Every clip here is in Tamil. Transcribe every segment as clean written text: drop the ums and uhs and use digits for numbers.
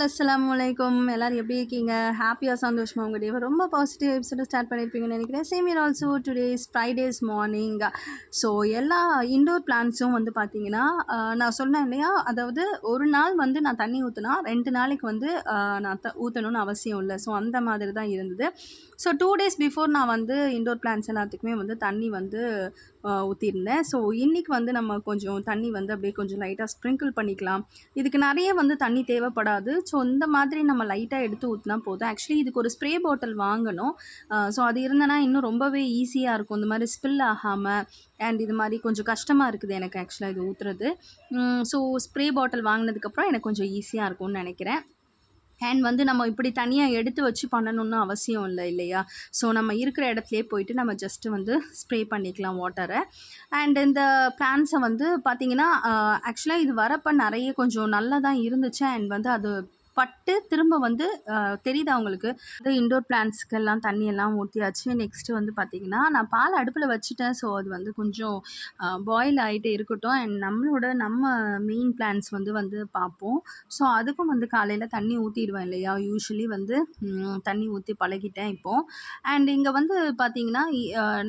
ஆல் அஸ்ஸலாமுஅலைக்கும். எல்லாரும் எப்படி இருக்கீங்க? ஹாப்பியாக சந்தோஷமாக உங்கள் டேவை ரொம்ப பாசிட்டிவ் எபிசோட ஸ்டார்ட் பண்ணியிருப்பீங்கன்னு நினைக்கிறேன். Same year also today is Fridays morning. So எல்லா இன்டோர் பிளான்ட்ஸும் வந்து பார்த்தீங்கன்னா நான் சொன்னேன் இல்லையா, அதாவது ஒரு நாள் வந்து நான் தண்ணி ஊற்றினா 2 நாளைக்கு வந்து நான் ஊற்றணும்னு அவசியம் இல்லை. ஸோ அந்த மாதிரி தான் இருந்தது. ஸோ 2 டேஸ் பிஃபோர் நான் வந்து இன்டோர் பிளான்ட்ஸ் எல்லாத்துக்குமே வந்து தண்ணி வந்து ஊற்றிருந்தேன். ஸோ இன்றைக்கி வந்து நம்ம கொஞ்சம் தண்ணி வந்து அப்படியே கொஞ்சம் லைட்டாக ஸ்ப்ரிங்கிள் பண்ணிக்கலாம். இதுக்கு நிறைய வந்து தண்ணி தேவைப்படாது. ஸோ இந்த மாதிரி நம்ம லைட்டாக எடுத்து ஊற்றினா போதும். ஆக்சுவலி இதுக்கு ஒரு ஸ்ப்ரே பாட்டில் வாங்கணும். ஸோ அது இருந்தனா இன்னும் ரொம்பவே ஈஸியாக இருக்கும். இந்த மாதிரி ஸ்பில் ஆகாமல் அண்ட் இது மாதிரி கொஞ்சம் கஷ்டமாக இருக்குது எனக்கு ஆக்சுவலாக இது ஊற்றுறது. ஸோ ஸ்ப்ரே பாட்டில் வாங்கினதுக்கப்புறம் எனக்கு கொஞ்சம் ஈஸியாக இருக்கும்னு நினைக்கிறேன். அண்ட் வந்து நம்ம இப்படி தனியாக எடுத்து வச்சு பண்ணணும்னு அவசியம் இல்லை இல்லையா? ஸோ நம்ம இருக்கிற இடத்துலையே போயிட்டு நம்ம ஜஸ்ட்டு வந்து ஸ்ப்ரே பண்ணிக்கலாம் வாட்டரை. அண்ட் இந்த பிளான்ட்ஸை வந்து பார்த்திங்கன்னா ஆக்சுவலாக இது வரப்போ நிறைய கொஞ்சம் நல்லா தான் இருந்துச்சு. அண்ட் வந்து அது பட்டு திரும்ப வந்து தெரியுது அவங்களுக்கு அது இன்டோர் பிளான்ட்ஸ்க்கெல்லாம் தண்ணியெல்லாம் ஊற்றியாச்சு. நெக்ஸ்ட்டு வந்து பார்த்திங்கன்னா நான் பால் அடுப்பில் வச்சுட்டேன். ஸோ அது வந்து கொஞ்சம் பாயில் ஆகிட்டு இருக்கட்டும். அண்ட் நம்ம மெயின் பிளான்ட்ஸ் வந்து பார்ப்போம். ஸோ அதுக்கும் வந்து காலையில் தண்ணி ஊற்றிடுவேன் இல்லையா? யூஸ்வலி வந்து தண்ணி ஊற்றி பழகிட்டேன் இப்போது. அண்ட் இங்கே வந்து பார்த்திங்கன்னா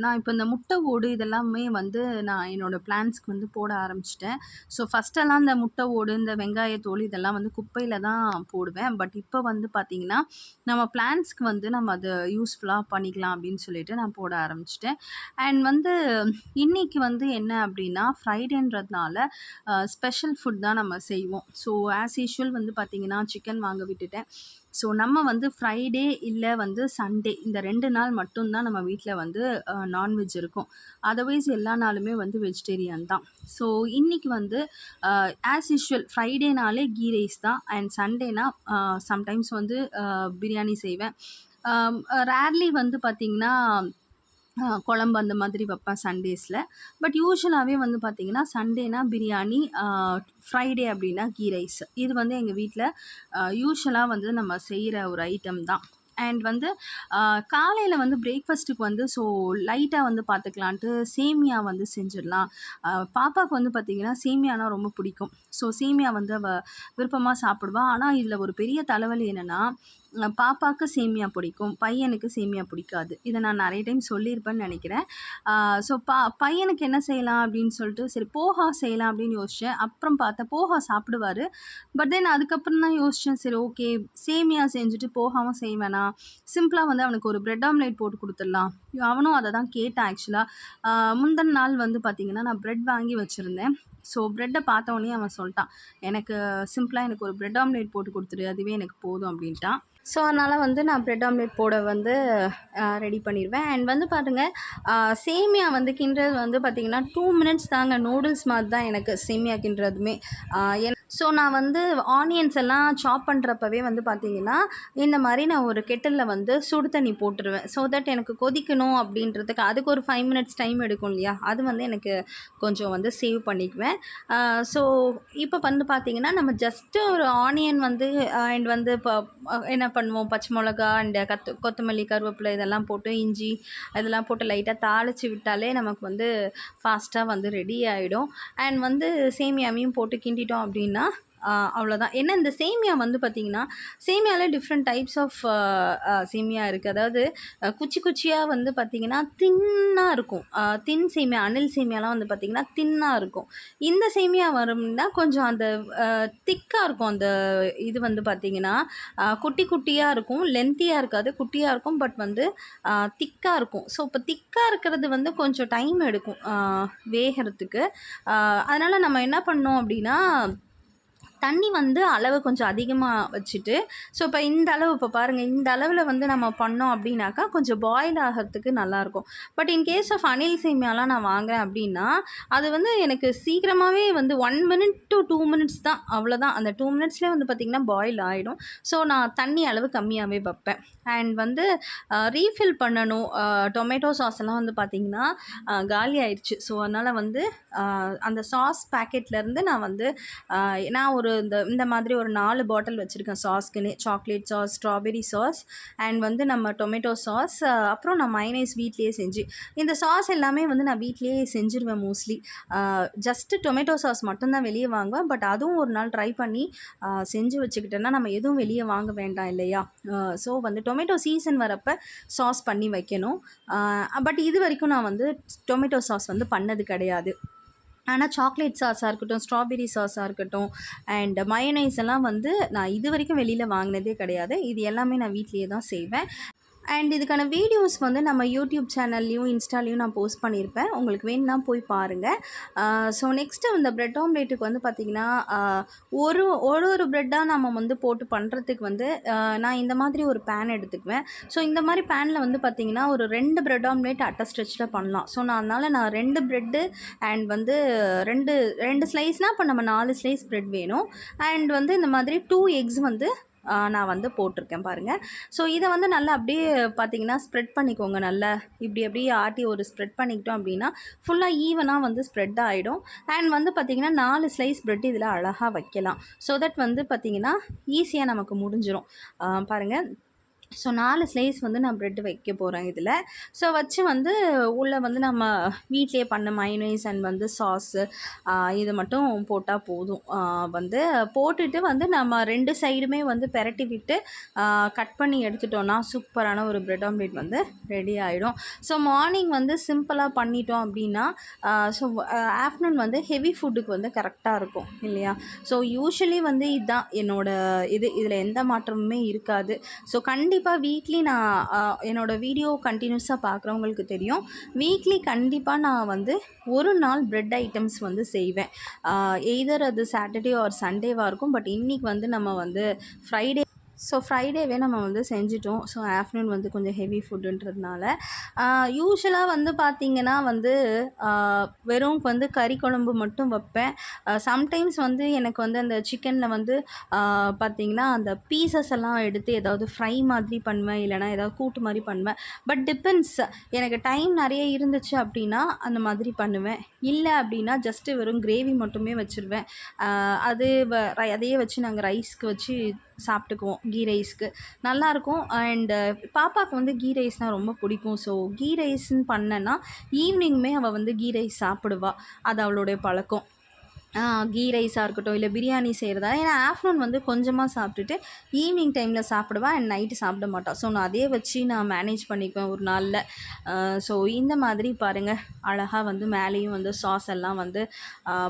நான் இப்போ இந்த முட்டை ஓடு இதெல்லாமே வந்து நான் என்னோடய பிளான்ட்ஸ்க்கு வந்து போட ஆரம்பிச்சிட்டேன். ஸோ ஃபஸ்ட்டெல்லாம் இந்த முட்டை ஓடு, இந்த வெங்காயத்தோல் இதெல்லாம் வந்து குப்பையில் தான் போடுவேன். பட் இப்போ வந்து பார்த்திங்கன்னா நம்ம பிளான்ட்ஸ்க்கு வந்து நம்ம அதை யூஸ்ஃபுல்லாக பண்ணிக்கலாம் அப்படின்னு சொல்லிட்டு நான் போட ஆரம்பிச்சிட்டேன். அண்ட் வந்து இன்றைக்கி வந்து என்ன அப்படின்னா ஃப்ரைடேன்றதுனால ஸ்பெஷல் ஃபுட் தான் நம்ம செய்வோம். ஸோ ஆஸ் யூஷுவல் வந்து பார்த்திங்கன்னா சிக்கன் வாங்க விட்டுட்டேன். ஸோ நம்ம வந்து ஃப்ரைடே இல்லை வந்து சண்டே இந்த 2 நாள் மட்டும்தான் நம்ம வீட்டில் வந்து நான்வெஜ் இருக்கும். அதர்வைஸ் எல்லா நாளுமே வந்து வெஜிடேரியன் தான். ஸோ இன்றைக்கி வந்து ஆஸ் யூஷுவல் ஃப்ரைடேனாலே கீ ரைஸ் தான். அண்ட் சண்டேனா சம்டைம்ஸ் வந்து பிரியாணி செய்வேன். ரேர்லி வந்து பார்த்திங்கன்னா குழம்பு அந்த மாதிரி வைப்பேன் சண்டேஸில். பட் யூஷுவலாகவே வந்து பார்த்திங்கன்னா சண்டேனா பிரியாணி, ஃப்ரைடே அப்படின்னா கீ ரைஸ். இது வந்து எங்கள் வீட்டில் யூஷுவலாக வந்து நம்ம செய்கிற ஒரு ஐட்டம் தான். அண்ட் வந்து காலையில் வந்து பிரேக்ஃபாஸ்ட்டுக்கு வந்து ஸோ லைட்டாக வந்து பார்த்துக்கலான்ட்டு சேமியா வந்து செஞ்சிடலாம். பாப்பாவுக்கு வந்து பார்த்திங்கன்னா சேமியானா ரொம்ப பிடிக்கும். ஸோ சேமியா வந்து அவள் விருப்பமாக சாப்பிடுவாள். ஆனால் இதில் ஒரு பெரிய தலைவலி என்னென்னா பாப்பாவுக்கு சேமியா பிடிக்கும், பையனுக்கு சேமியா பிடிக்காது. இதை நான் நிறைய டைம் சொல்லியிருப்பேன்னு நினைக்கிறேன். ஸோ பையனுக்கு என்ன செய்யலாம் அப்படின்னு சொல்லிட்டு சரி போஹா செய்யலாம் அப்படின்னு யோசித்தேன். அப்புறம் பார்த்தா போஹா சாப்பிடுவார். பட் தென் அதுக்கப்புறம் தான் யோசித்தேன், சரி ஓகே சேமியா செஞ்சுட்டு போகாமல் செய்வேனா, சிம்பிளாக வந்து அவனுக்கு ஒரு பிரெட் ஆம்லேட் போட்டு கொடுத்துடலாம். அவனும் அதை தான் கேட்டான். ஆக்சுவலாக முந்தின நாள் வந்து பார்த்திங்கன்னா நான் ப்ரெட் வாங்கி வச்சுருந்தேன். ஸோ ப்ரெட்டை பார்த்தோன்னே அவன் சொல்லிட்டான், எனக்கு சிம்பிளாக எனக்கு ஒரு பிரெட் ஆம்லேட் போட்டு கொடுத்துரு, அதுவே எனக்கு போதும் அப்படின்ட்டான். ஸோ அதனால் வந்து நான் பிரெட் ஆம்லேட் போட வந்து ரெடி பண்ணிடுவேன். அண்ட் வந்து பாருங்கள் சேமியா வந்து கிண்டுறது வந்து பார்த்திங்கன்னா 2 மினிட்ஸ் தாங்க. நூடுல்ஸ் மாதிரி தான் எனக்கு சேமியா கிண்டுறதுமே. ஸோ நான் வந்து ஆனியன்ஸ் எல்லாம் சாப் பண்ணுறப்பவே வந்து பார்த்திங்கன்னா இந்த மாதிரி நான் ஒரு கெட்டிலில் வந்து சுடு தண்ணி போட்டுருவேன். ஸோ தட் எனக்கு கொதிக்கணும் அப்படின்றதுக்கு அதுக்கு ஒரு 5 மினிட்ஸ் டைம் எடுக்கும் இல்லையா, அது வந்து எனக்கு கொஞ்சம் வந்து சேவ் பண்ணிக்குவேன். ஸோ இப்போ வந்து பார்த்திங்கன்னா நம்ம ஜஸ்ட்டு ஒரு ஆனியன் வந்து அண்ட் வந்து இப்போ என்ன பண்ணுவோம், பச்சை மிளகா அண்ட் கொத்தமல்லி, கருவேப்பிலை இதெல்லாம் போட்டு இஞ்சி இதெல்லாம் போட்டு லைட்டாக தாளித்து விட்டாலே நமக்கு வந்து ஃபாஸ்ட்டாக வந்து ரெடி ஆகிடும். அண்ட் வந்து சேமியாவையும் போட்டு கிண்டிட்டோம் அப்படின்னா அவ்வளோதான். ஏன்னா இந்த சேமியா வந்து பார்த்திங்கன்னா சேமியாவில் டிஃப்ரெண்ட் டைப்ஸ் ஆஃப் சேமியா இருக்குது. அதாவது குச்சி குச்சியாக வந்து பார்த்திங்கன்னா தின்னாக இருக்கும். தின் சேமியா, அணில் சேமியாலாம் வந்து பார்த்திங்கன்னா தின்னாக இருக்கும். இந்த சேமியா வரும்னா கொஞ்சம் அந்த திக்காக இருக்கும். அந்த இது வந்து பார்த்திங்கன்னா குட்டி குட்டியாக இருக்கும், லென்த்தியாக இருக்காது, குட்டியாக இருக்கும். பட் வந்து திக்காக இருக்கும். ஸோ இப்போ திக்காக இருக்கிறது வந்து கொஞ்சம் டைம் எடுக்கும் வேகிறதுக்கு. அதனால் நம்ம என்ன பண்ணோம் அப்படின்னா தண்ணி வந்து அளவு கொஞ்சம் அதிகமாக வச்சுட்டு, ஸோ இப்போ இந்த அளவு இப்போ பாருங்கள், இந்த அளவில் வந்து நம்ம பண்ணோம் அப்படின்னாக்கா கொஞ்சம் பாயில் ஆகிறதுக்கு நல்லாயிருக்கும். பட் இன் கேஸ் ஆஃப் அணில் சேமியாலாம் நான் வாங்குறேன் அப்படின்னா அது வந்து எனக்கு சீக்கிரமாகவே வந்து 1 மினிட் to 2 மினிட்ஸ் தான், அவ்வளோதான். அந்த 2 மினிட்ஸ்லேயே வந்து பார்த்திங்கன்னா பாயில் ஆகிடும். ஸோ நான் தண்ணி அளவு கம்மியாகவே வைப்பேன். அண்ட் வந்து ரீஃபில் பண்ணணும். டொமேட்டோ சாஸ் எல்லாம் வந்து பார்த்திங்கன்னா காலி ஆயிடுச்சு. ஸோ அதனால் வந்து அந்த சாஸ் பேக்கெட்லேருந்து நான் ஒரு இந்த மாதிரி ஒரு 4 பாட்டில் வச்சுருக்கேன் சாஸ்க்குன்னு. Chocolate sauce, strawberry sauce and வந்து நம்ம டொமேட்டோ சாஸ், அப்புறம் நான் மயனைஸ் வீட்லேயே செஞ்சு இந்த சாஸ் எல்லாமே வந்து நான் வீட்லேயே செஞ்சுருவேன் மோஸ்ட்லி. ஜஸ்ட்டு டொமேட்டோ சாஸ் மட்டும் தான் வெளியே வாங்குவேன். பட் அதுவும் ஒரு நாள் ட்ரை பண்ணி செஞ்சு வச்சுக்கிட்டேன்னா நம்ம எதுவும் வெளியே வாங்க வேண்டாம் இல்லையா? ஸோ வந்து டொமேட்டோ சீசன் வரப்போ சாஸ் பண்ணி வைக்கணும். பட் இது வரைக்கும் நான் வந்து டொமேட்டோ சாஸ் வந்து பண்ணது கிடையாது. ஆனால் சாக்லேட் சாஸாக இருக்கட்டும், ஸ்ட்ராபெர்ரி சாஸாக இருக்கட்டும் அண்ட் மயோனைஸ் எல்லாம் வந்து நான் இது வரைக்கும் வெளியில் வாங்கினதே கிடையாது. இது எல்லாமே நான் வீட்லேயே தான் செய்வேன். அண்ட் இதுக்கான வீடியோஸ் வந்து நம்ம யூடியூப் சேனல்லையும் இன்ஸ்டாலையும் நான் போஸ்ட் பண்ணியிருப்பேன். உங்களுக்கு வேணும்னா போய் பாருங்கள். ஸோ நெக்ஸ்ட்டு இந்த ப்ரெட் ஆம்லேட்டுக்கு வந்து பார்த்திங்கன்னா ஒரு ஒரு ப்ரெட்டாக நம்ம வந்து போட்டு பண்ணுறதுக்கு வந்து நான் இந்த மாதிரி ஒரு பேன் எடுத்துக்குவேன். ஸோ இந்த மாதிரி பேனில் வந்து பார்த்திங்கன்னா ஒரு 2 ப்ரெட் ஆம்லேட் அட்ட ஸ்ட்ரெச்சில் பண்ணலாம். ஸோ அதனால் நான் 2 ப்ரெட்டு அண்ட் வந்து 2 ஸ்லைஸ்னால் இப்போ நம்ம 4 ஸ்லைஸ் ப்ரெட் வேணும். அண்ட் வந்து இந்த மாதிரி 2 எக்ஸ் வந்து நான் வந்து போட்டிருக்கேன் பாருங்கள். ஸோ இதை வந்து நல்லா அப்படியே பார்த்திங்கன்னா ஸ்ப்ரெட் பண்ணிக்கோங்க. நல்லா அப்படியே ஆட்டி ஒரு ஸ்ப்ரெட் பண்ணிக்கிட்டோம் அப்படின்னா ஃபுல்லாக ஈவனாக வந்து ஸ்ப்ரெட் ஆகிடும். அண்ட் வந்து பார்த்திங்கன்னா 4 ஸ்லைஸ் ப்ரெட் இதில் அழகாக வைக்கலாம். ஸோ தட் வந்து பார்த்திங்கன்னா ஈஸியாக நமக்கு முடிஞ்சிடும். பாருங்கள். ஸோ 4 ஸ்லைஸ் வந்து நான் ப்ரெட் வைக்க போகிறேன் இதில். ஸோ வச்சு வந்து உள்ளே வந்து நம்ம வீட்டிலே பண்ண மயோனைஸ் அண்ட் வந்து சாஸு இது மட்டும் போட்டால் போதும். வந்து போட்டுட்டு வந்து நம்ம 2 சைடுமே வந்து பெரட்டி விட்டு கட் பண்ணி எடுத்துட்டோன்னா சூப்பரான ஒரு ப்ரெட் ஆம்லேட் வந்து ரெடி ஆகிடும். ஸோ மார்னிங் வந்து சிம்பிளாக பண்ணிட்டோம் அப்படின்னா ஸோ ஆஃப்டர்நூன் வந்து ஹெவி ஃபுட்டுக்கு வந்து கரெக்டாக இருக்கும் இல்லையா? ஸோ யூஸ்வலி வந்து இதுதான் இதில் எந்த மாற்றமுமே இருக்காது. ஸோ கண்டிப்பாக வீக்லி நான் என்னோடய வீடியோ கண்டினியூஸாக பார்க்குறவங்களுக்கு தெரியும். வீக்லி கண்டிப்பாக நான் வந்து ஒரு நாள் ப்ரெட் ஐட்டம்ஸ் வந்து செய்வேன். எய்தர் அது சாட்டர்டே ஆர் சண்டேவாக இருக்கும். பட் இன்றைக்கி வந்து நம்ம வந்து ஃப்ரைடேவே நம்ம வந்து செஞ்சிட்டோம். ஸோ ஆஃப்டர்நூன் வந்து கொஞ்சம் ஹெவி ஃபுட்டுன்றதுனால யூஷுவலாக வந்து பார்த்திங்கன்னா வந்து வெறும் வந்து கறி குழம்பு மட்டும் வைப்பேன். சம்டைம்ஸ் வந்து எனக்கு வந்து அந்த சிக்கனில் வந்து பார்த்திங்கன்னா அந்த பீசஸ் எல்லாம் எடுத்து ஏதாவது ஃப்ரை மாதிரி பண்ணுவேன். இல்லைனா ஏதாவது கூட்டு மாதிரி பண்ணுவேன். But depends. எனக்கு டைம் நிறைய இருந்துச்சு அப்படின்னா அந்த மாதிரி பண்ணுவேன். இல்லை அப்படின்னா ஜஸ்ட்டு வெறும் கிரேவி மட்டுமே வச்சுருவேன். அதையே வச்சு நாங்கள் ரைஸ்க்கு வச்சு சாப்பிட்டுக்குவோம். கீ ரைஸ்க்கு நல்லாயிருக்கும். அண்டு பாப்பாவுக்கு வந்து கீ ரைஸ்னால் ரொம்ப பிடிக்கும். ஸோ கீ ரைஸ்ன்னு பண்ணேன்னா ஈவினிங்குமே அவள் வந்து கீ ரைஸ் சாப்பிடுவாள். அது அவளுடைய பழக்கம். கீ ரைஸாக இருக்கட்டும், இல்லை பிரியாணி செய்கிறதா. ஏன்னா ஆஃப்டர்நூன் வந்து கொஞ்சமாக சாப்பிட்டுட்டு ஈவினிங் டைமில் சாப்பிடுவேன் அண்ட் நைட்டு சாப்பிட மாட்டாள். ஸோ நான் அதே வச்சு நான் மேனேஜ் பண்ணிக்குவேன் ஒரு நாளில். ஸோ இந்த மாதிரி பாருங்கள், அழகாக வந்து மேலேயும் வந்து சாஸ் எல்லாம் வந்து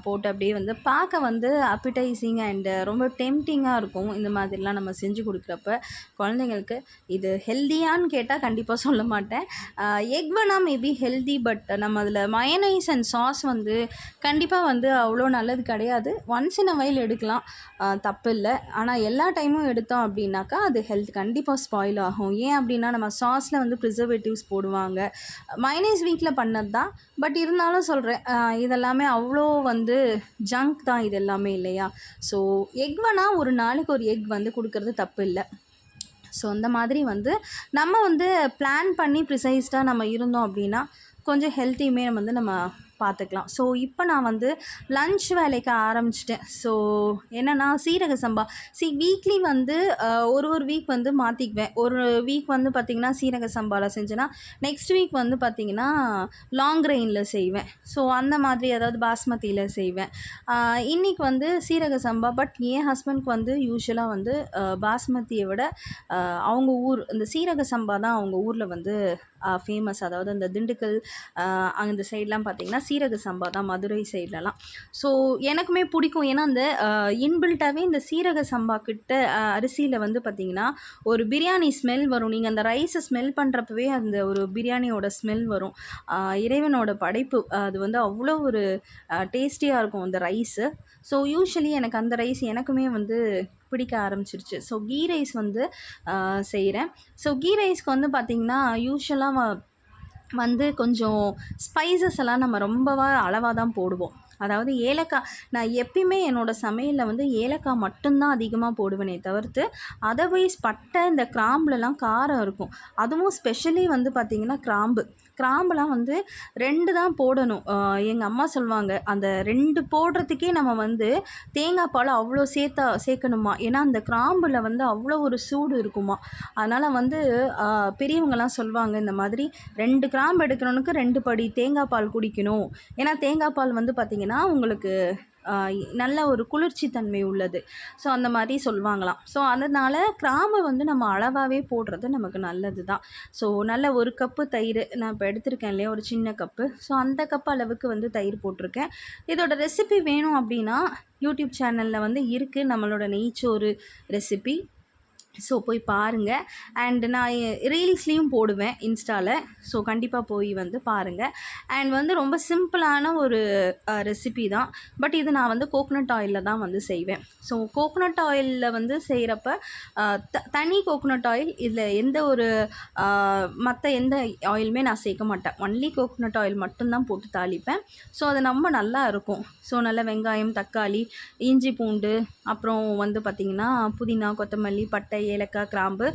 போட்டு அப்படியே வந்து பார்க்க வந்து அப்பிடைசிங் அண்டு ரொம்ப டெம்டிங்காக இருக்கும். இந்த மாதிரிலாம் நம்ம செஞ்சு கொடுக்குறப்ப குழந்தைங்களுக்கு. இது ஹெல்தியான்னு கேட்டால் கண்டிப்பாக சொல்ல மாட்டேன். எக் வேணால் மேபி ஹெல்தி. பட் நம்ம அதில் மயனைஸ் அண்ட் சாஸ் வந்து கண்டிப்பாக வந்து அவ்வளோ நல்லது கிடையாது. ஒன்ஸ் இன் அ வைல் எடுக்கலாம், தப்பு இல்லை. ஆனால் எல்லா டைமும் எடுத்தோம் அப்படின்னாக்கா அது ஹெல்த் கண்டிப்பாக ஸ்பாயில் ஆகும். ஏன் அப்படின்னா நம்ம சாஸில் வந்து ப்ரிசர்வேட்டிவ்ஸ் போடுவாங்க. மயனைஸ் வீட்டில் பண்ணது தான். பட் இருந்தாலும் சொல்கிறேன், இதெல்லாமே அவ்வளோ வந்து ஜங்க் தான் இது எல்லாமே இல்லையா? ஸோ எக் வேணால் ஒரு நாளைக்கு ஒரு எக் வந்து கொடுக்கறது தப்பு இல்லை. ஸோ அந்த மாதிரி வந்து நம்ம வந்து பிளான் பண்ணி ப்ரிசைஸ்டாக நம்ம இருந்தோம் அப்படின்னா கொஞ்சம் ஹெல்த்தியுமே நம்ம பார்த்துக்கலாம். ஸோ இப்போ நான் வந்து லன்ச் வேலைக்கு ஆரம்பிச்சிட்டேன். ஸோ என்னென்னா சீரக சம்பா வீக்லி வந்து ஒரு வீக் வந்து மாற்றிக்குவேன். ஒரு வீக் வந்து பார்த்திங்கன்னா சீரக சம்பாவில் செஞ்சேன்னா நெக்ஸ்ட் வீக் வந்து பார்த்திங்கன்னா லாங் கிரெயினில் செய்வேன். ஸோ அந்த மாதிரி அதாவது பாஸ்மதியில் செய்வேன். இன்றைக்கி வந்து சீரக சம்பா. பட் என் ஹஸ்பண்ட்க்கு வந்து யூஸ்வலாக வந்து பாஸ்மதியை விட அவங்க ஊர் இந்த சீரக சம்பா தான் அவங்க ஊரில் வந்து ஃபேமஸ். அதாவது அந்த திண்டுக்கல் அந்த சைட்லாம் பார்த்திங்கன்னா சீரக சம்பா தான், மதுரை சைட்லலாம். ஸோ எனக்குமே பிடிக்கும். ஏன்னா அந்த இன்பில்ட்டாகவே இந்த சீரக சம்பா கிட்ட அரிசியில் வந்து பார்த்திங்கன்னா ஒரு பிரியாணி ஸ்மெல் வரும். நீங்கள் அந்த ரைஸை ஸ்மெல் பண்ணுறப்பவே அந்த ஒரு பிரியாணியோட ஸ்மெல் வரும். இறைவனோட படைப்பு. அது வந்து அவ்வளோ ஒரு டேஸ்டியாக இருக்கும் அந்த ரைஸு. ஸோ யூஸ்வலி எனக்கு அந்த ரைஸ் எனக்குமே வந்து பிடிக்க ஆரம்பிச்சிருச்சு. ஸோ கீ ரைஸ் வந்து செய்கிறேன். ஸோ கீ ரைஸ்க்கு வந்து பார்த்திங்கன்னா யூஸ்வலாக வந்து கொஞ்சம் ஸ்பைசஸ் எல்லாம் நம்ம ரொம்பவா அளவாக தான் போடுவோம். அதாவது ஏலக்காய் நான் எப்பயுமே என்னோடய சமையலில் வந்து ஏலக்காய் மட்டும்தான் அதிகமாக போடுவேனே தவிர்த்து அதர்வைஸ் பட்டை இந்த கிராம்புலலாம் காரம் இருக்கும். அதுவும் ஸ்பெஷலி வந்து பார்த்திங்கன்னா கிராம்புலாம் வந்து 2 தான் போடணும். எங்கள் அம்மா சொல்லுவாங்க, அந்த 2 போடுறதுக்கே நம்ம வந்து தேங்காய் பால் அவ்வளோ சேர்க்கணுமா. ஏன்னா அந்த கிராம்பில் வந்து அவ்வளோ ஒரு சூடு இருக்குமா. அதனால் வந்து பெரியவங்கலாம் சொல்லுவாங்க, இந்த மாதிரி 2 கிராம்பு எடுக்கிறவனுக்கு 2 படி தேங்காய் பால் குடிக்கணும். ஏன்னா தேங்காய் பால் வந்து பார்த்திங்கன்னா உங்களுக்கு நல்ல ஒரு குளிர்ச்சி தன்மை உள்ளது. ஸோ அந்த மாதிரி சொல்லுவாங்களாம். ஸோ அதனால் கிராம்பு வந்து நம்ம அளவாகவே போடுறது நமக்கு நல்லது தான். ஸோ நல்ல 1 கப்பு தயிர் நான் இப்போ எடுத்திருக்கேன் இல்லையா, ஒரு சின்ன கப்பு. ஸோ அந்த கப்பு அளவுக்கு வந்து தயிர் போட்டிருக்கேன். இதோட ரெசிபி வேணும் அப்படின்னா யூடியூப் சேனலில் வந்து இருக்குது, நம்மளோட நெய்ச்சோறு ரெசிபி. ஸோ போய் பாருங்கள். அண்ட் நான் ரீல்ஸ்லேயும் போடுவேன் இன்ஸ்டாவில். ஸோ கண்டிப்பாக போய் வந்து பாருங்கள். அண்ட் வந்து ரொம்ப சிம்பிளான ஒரு ரெசிபி தான். பட் இது நான் வந்து கோகோனட் ஆயிலில் தான் வந்து செய்வேன். ஸோ கோகோனட் ஆயிலில் வந்து செய்கிறப்ப தனி கோகோனட் ஆயில், இதில் எந்த ஒரு மற்ற எந்த ஆயிலுமே நான் சேர்க்க மாட்டேன். ஒன்லி கோகோனட் ஆயில் மட்டும்தான் போட்டு தாளிப்பேன். ஸோ அது ரொம்ப நல்லா இருக்கும். ஸோ நல்ல வெங்காயம், தக்காளி, இஞ்சி, பூண்டு, அப்புறம் வந்து பார்த்திங்கன்னா புதினா, கொத்தமல்லி, பட்டை, ஏலக்காய், கிராம்பு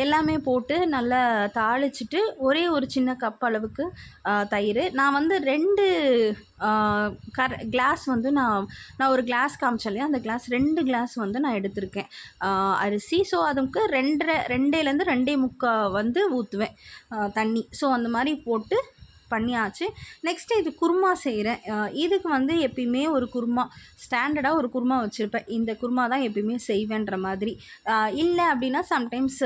எல்லாமே போட்டு நல்லா தாளிச்சிட்டு ஒரே ஒரு சின்ன கப் அளவுக்கு தயிர். நான் வந்து 2 கிளாஸ் வந்து நான் ஒரு கிளாஸ் காமிச்சேன் இல்லையா, அந்த கிளாஸ் 2 கிளாஸ் வந்து நான் எடுத்திருக்கேன் அரிசி. ஸோ அதுக்கு 2.5 2.25 வந்து ஊற்றுவேன் தண்ணி. ஸோ அந்த மாதிரி போட்டு பண்ணியாச்சு. நெக்ஸ்ட்டு இது குருமா செய்கிறேன். இதுக்கு வந்து எப்பயுமே ஒரு குருமா ஸ்டாண்டர்டாக ஒரு குருமா வச்சுருப்பேன். இந்த குருமா தான் எப்பயுமே செய்வேன்ற மாதிரி. இல்லை அப்படின்னா சம்டைம்ஸ்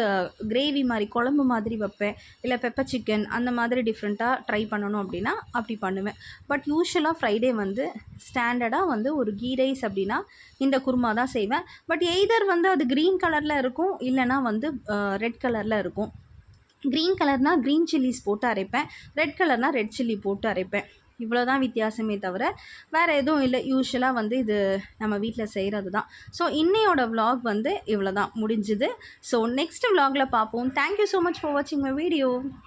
கிரேவி மாதிரி குழம்பு மாதிரி வைப்பேன். இல்லை பெப்பர் சிக்கன் அந்த மாதிரி டிஃப்ரெண்ட்டாக ட்ரை பண்ணணும் அப்படின்னா அப்படி பண்ணுவேன். பட் யூஸ்வலாக ஃப்ரைடே வந்து ஸ்டாண்டர்டாக வந்து ஒரு கீ ரைஸ் அப்படின்னா இந்த குருமா தான் செய்வேன். பட் எய்தர் வந்து அது க்ரீன் கலரில் இருக்கும், இல்லைனா வந்து ரெட் கலரில் இருக்கும். க்ரீன் கலர்னால் க்ரீன் சில்லிஸ் போட்டு அரைப்பேன், ரெட் கலர்னால் ரெட் சில்லி போட்டு அரைப்பேன். இவ்வளோ தான் வித்தியாசமே தவிர வேறு எதுவும் இல்லை. யூஸ்வலாக வந்து இது நம்ம வீட்டில் செய்கிறது தான். ஸோ இன்னையோட vlog வந்து இவ்வளோ தான் முடிஞ்சுது. ஸோ நெக்ஸ்ட் vlogல பார்ப்போம். தேங்க்யூ ஸோ மச் ஃபார் வாட்சிங் மை வீடியோ.